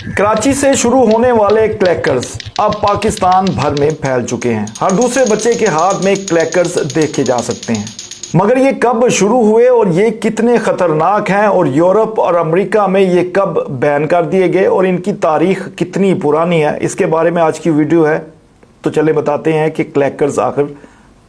کراچی سے شروع ہونے والے کلیکرز اب پاکستان بھر میں پھیل چکے ہیں۔ ہر دوسرے بچے کے ہاتھ میں کلیکرز دیکھے جا سکتے ہیں۔ مگر یہ کب شروع ہوئے اور یہ کتنے خطرناک ہیں اور یورپ اور امریکہ میں یہ کب بین کر دیے گئے اور ان کی تاریخ کتنی پرانی ہے، اس کے بارے میں آج کی ویڈیو ہے۔ تو چلے بتاتے ہیں کہ کلیکرز آخر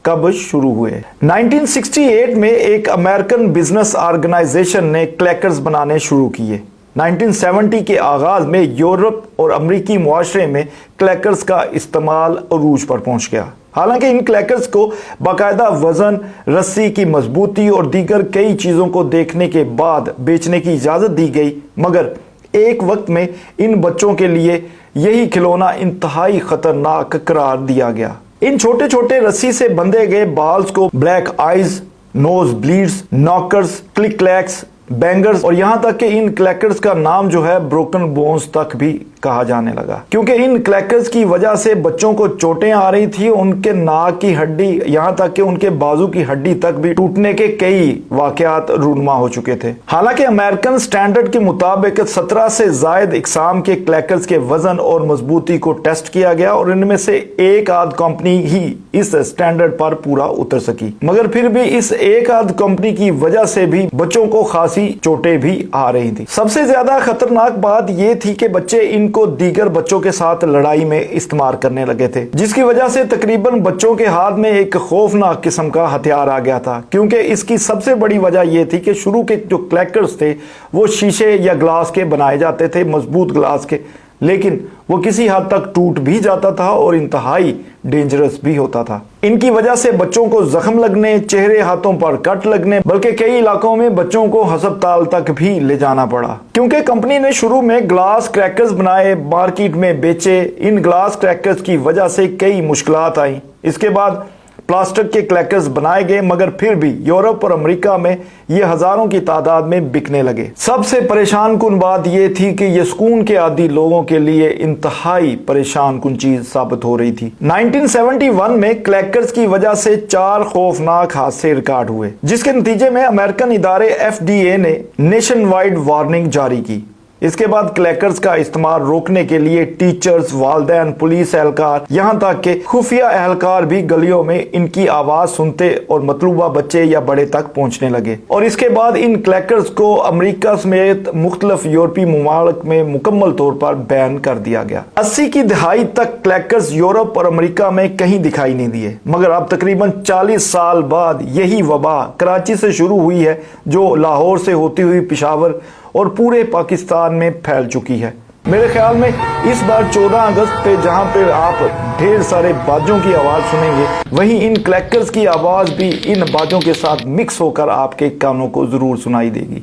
کب شروع ہوئے۔ 1968 میں ایک امریکن بزنس آرگنائزیشن نے کلیکرز بنانے شروع کیے۔ 1970 کے آغاز میں یورپ اور امریکی معاشرے میں کلیکرز کا استعمال عروج پر پہنچ گیا۔ حالانکہ ان کلیکرز کو باقاعدہ وزن، رسی کی مضبوطی اور دیگر کئی چیزوں کو دیکھنے کے بعد بیچنے کی اجازت دی گئی، مگر ایک وقت میں ان بچوں کے لیے یہی کھلونا انتہائی خطرناک قرار دیا گیا۔ ان چھوٹے چھوٹے رسی سے بندھے گئے بالز کو بلیک آئیز، نوز بلیڈز، ناکرز، کلک کلیکس، بینگرز اور یہاں تک کہ ان کلیکرز کا نام جو ہے بروکن بونز تک بھی کہا جانے لگا، کیونکہ ان کلیکرز کی وجہ سے بچوں کو چوٹیں آ رہی تھی۔ ان کے ناک کی ہڈی یہاں تک کہ ان کے بازو کی ہڈی تک بھی ٹوٹنے کے کئی واقعات رونما ہو چکے تھے۔ حالانکہ امریکن سٹینڈرڈ کے مطابق 17 سے زائد اقسام کے کلیکرز کے وزن اور مضبوطی کو ٹیسٹ کیا گیا اور ان میں سے ایک آدھ کمپنی ہی اس سٹینڈرڈ پر پورا اتر سکی، مگر پھر بھی اس ایک آدھ کمپنی کی وجہ سے بھی بچوں کو خاصی چوٹیں بھی آ رہی تھی۔ سب سے زیادہ خطرناک بات یہ تھی کہ بچے ان کو دیگر بچوں کے ساتھ لڑائی میں استعمال کرنے لگے تھے، جس کی وجہ سے تقریباً بچوں کے ہاتھ میں ایک خوفناک قسم کا ہتھیار آ گیا تھا، کیونکہ اس کی سب سے بڑی وجہ یہ تھی کہ شروع کے جو کلیکرز تھے وہ شیشے یا گلاس کے بنائے جاتے تھے، مضبوط گلاس کے، لیکن وہ کسی حد تک ٹوٹ بھی جاتا تھا اور انتہائی ڈینجرس بھی ہوتا تھا۔ ان کی وجہ سے بچوں کو زخم لگنے، چہرے ہاتھوں پر کٹ لگنے، بلکہ کئی علاقوں میں بچوں کو ہسپتال تک بھی لے جانا پڑا، کیونکہ کمپنی نے شروع میں گلاس کریکرز بنائے، مارکیٹ میں بیچے۔ ان گلاس کریکرز کی وجہ سے کئی مشکلات آئیں۔ اس کے بعد پلاسٹک کے کلیکرز بنائے گئے، مگر پھر بھی یورپ اور امریکہ میں یہ ہزاروں کی تعداد میں بکنے لگے۔ سب سے پریشان کن بات یہ تھی کہ یہ سکون کے عادی لوگوں کے لیے انتہائی پریشان کن چیز ثابت ہو رہی تھی۔ 1971 میں کلیکرز کی وجہ سے 4 خوفناک حادثے ریکارڈ ہوئے، جس کے نتیجے میں امریکن ادارے FDA نے نیشن وائڈ وارننگ جاری کی۔ اس کے بعد کلیکرز کا استعمال روکنے کے لیے ٹیچرز، والدین، پولیس اہلکار، یہاں تک کہ خفیہ اہلکار بھی گلیوں میں ان کی آواز سنتے اور مطلوبہ بچے یا بڑے تک پہنچنے لگے، اور اس کے بعد ان کلیکرز کو امریکہ سمیت مختلف یورپی ممالک میں مکمل طور پر بین کر دیا گیا۔ 80 کی دہائی تک کلیکرز یورپ اور امریکہ میں کہیں دکھائی نہیں دیے، مگر اب تقریباً 40 سال بعد یہی وبا کراچی سے شروع ہوئی ہے، جو لاہور سے ہوتی ہوئی پشاور اور پورے پاکستان میں پھیل چکی ہے۔ میرے خیال میں اس بار 14 اگست پہ جہاں پہ آپ ڈھیر سارے باجوں کی آواز سنیں گے، وہیں ان کلیکرز کی آواز بھی ان باجوں کے ساتھ مکس ہو کر آپ کے کانوں کو ضرور سنائی دے گی۔